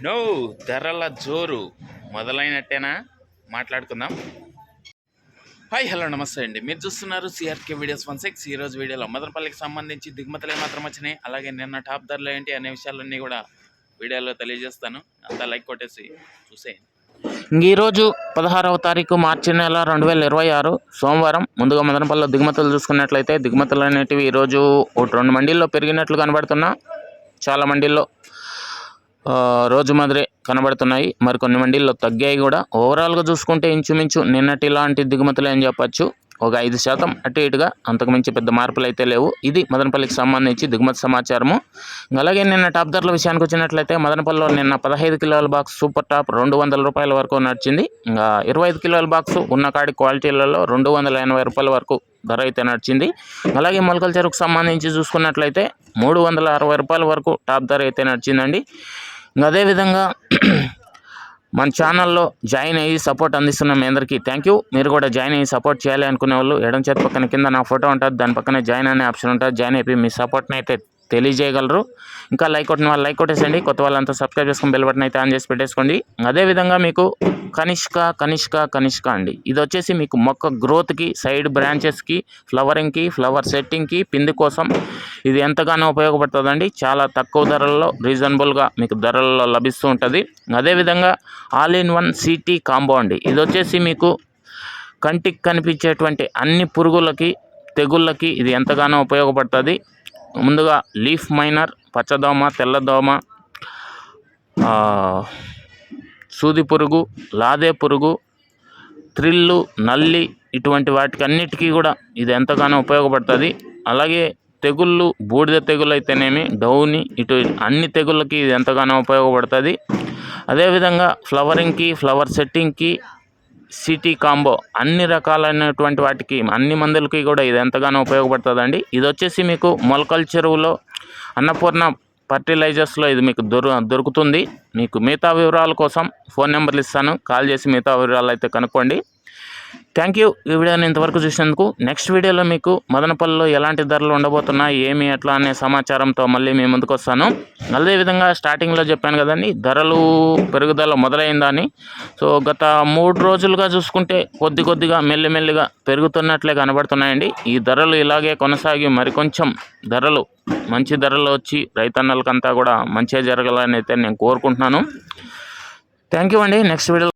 No ధరల జోరు మొదలైనట్టేనా? మాట్లాడుకుందాం. హాయ్ హలో నమస్తే అండి. మీరు చూస్తున్నారు సిఆర్కే వీడియోస్ 16. ఈరోజు వీడియోలో మదనపల్లికి సంబంధించి దిగుమతులు ఏమాత్రం వచ్చినాయి, అలాగే నిన్న టాప్ ధరలు ఏంటి అనే విషయాలన్నీ కూడా వీడియోలో తెలియజేస్తాను. అంతా లైక్ కొట్టేసి చూసేయండి. ఈరోజు 16వ తారీఖు మార్చి నెల 2026 సోమవారం. ముందుగా మదనపల్లిలో దిగుమతులు చూసుకున్నట్లయితే దిగుమతులు అనేటివి ఈరోజు 1-2 మండీల్లో పెరిగినట్లు కనబడుతున్నా, చాలా మండీల్లో రోజు మాదిరే కనబడుతున్నాయి, మరికొన్ని మండీల్లో తగ్గాయి కూడా. ఓవరాల్గా చూసుకుంటే ఇంచుమించు నిన్నటి లాంటి దిగుమతులు అని చెప్పచ్చు. ఒక 5% అటు ఇటుగా, అంతకుమించి పెద్ద మార్పులు అయితే లేవు. ఇది మదనపల్లికి సంబంధించి దిగుమతి సమాచారము. అలాగే నిన్న టాప్ ధరల విషయానికి వచ్చినట్లయితే మదనపల్లిలో నిన్న 15 కిలోల బాక్స్ సూపర్ టాప్ 200 రూపాయల వరకు నడిచింది. ఇంకా 25 కిలోల బాక్స్ ఉన్న కాడి క్వాలిటీలలో 280 రూపాయల వరకు ధర అయితే నడిచింది. అలాగే మొలకల చెరుకు సంబంధించి చూసుకున్నట్లయితే 360 రూపాయల వరకు టాప్ ధర అయితే నడిచిందండి. అదేవిధంగా మన ఛానల్లో జాయిన్ అయ్యి సపోర్ట్ అందిస్తున్న మీ అందరికీ థ్యాంక్ యూ. మీరు కూడా జాయిన్ అయ్యి సపోర్ట్ చేయాలి అనుకునే వాళ్ళు ఎడం చేతి పక్కన కింద నా ఫోటో ఉంటుంది, దాని పక్కనే జాయిన్ అనే ఆప్షన్ ఉంటుంది. జాయిన్ అయిపోయి మీ సపోర్ట్ని అయితే తెలియజేయగలరు. ఇంకా లైక్ కొట్టిన వాళ్ళు లైక్ కొట్టేసండి, కొత్త వాళ్ళంతా సబ్స్క్రైబ్ చేసుకుని బెల్ బటన్ అయితే ఆన్ చేసి పెట్టేసుకోండి. అదేవిధంగా మీకు కనిష్క అండి, ఇది వచ్చేసి మీకు మొక్క గ్రోత్కి, సైడ్ బ్రాంచెస్కి, ఫ్లవరింగ్కి, ఫ్లవర్ సెట్టింగ్కి, పిండి కోసం ఇది ఎంతగానో ఉపయోగపడుతుందండి. చాలా తక్కువ ధరల్లో రీజనబుల్గా మీకు ధరల్లో లభిస్తూ ఉంటుంది. అదేవిధంగా all in one city combo అండి, ఇది వచ్చేసి మీకు కంటికి కనిపించేటువంటి అన్ని పురుగులకి, తెగుళ్ళకి ఇది ఎంతగానో ఉపయోగపడుతుంది. ముందుగా లీఫ్ మైనర్, పచ్చదోమ, తెల్లదోమ, సూది పురుగు, లాదే పురుగు, త్రిల్లు, నల్లి, ఇటువంటి వాటికి అన్నిటికీ కూడా ఇది ఎంతగానో ఉపయోగపడుతుంది. అలాగే తెగుళ్ళు, బూడిద తెగులు అయితేనేమి, డౌని, ఇటు అన్ని తెగుళ్ళకి ఇది ఎంతగానో ఉపయోగపడుతుంది. అదేవిధంగా ఫ్లవరింగ్కి, ఫ్లవర్ సెట్టింగ్కి, సిటీ కాంబో అన్ని రకాలైనటువంటి వాటికి, అన్ని మందులకి కూడా ఇది ఎంతగానో ఉపయోగపడుతుందండి. ఇది వచ్చేసి మీకు మొలకల చెరువులో అన్నపూర్ణ ఫర్టిలైజర్స్లో ఇది మీకు దొరుకుతుంది. మీకు మిగతా వివరాల కోసం ఫోన్ నెంబర్లు ఇస్తాను, కాల్ చేసి మిగతా వివరాలు అయితే కనుక్కోండి. Thank you. ఈ వీడియోని ఇంతవరకు చూసినందుకు. నెక్స్ట్ వీడియోలో మీకు మదనపల్లిలో ఎలాంటి ధరలు ఉండబోతున్నాయి, ఏమి ఎట్లా అనే సమాచారంతో మళ్ళీ మీ ముందుకు వస్తాను. అదేవిధంగా స్టార్టింగ్లో చెప్పాను కదండి, ధరలు పెరుగుదల మొదలైందని. సో గత 3 రోజులుగా చూసుకుంటే కొద్దిగా మెల్లిమెల్లిగా పెరుగుతున్నట్లే కనబడుతున్నాయండి. ఈ ధరలు ఇలాగే కొనసాగి మరికొంచెం ధరలు, మంచి ధరలు వచ్చి రైతన్నలకంతా కూడా మంచిగా జరగాలని అయితే నేను కోరుకుంటున్నాను. థ్యాంక్ యూ అండి. Next video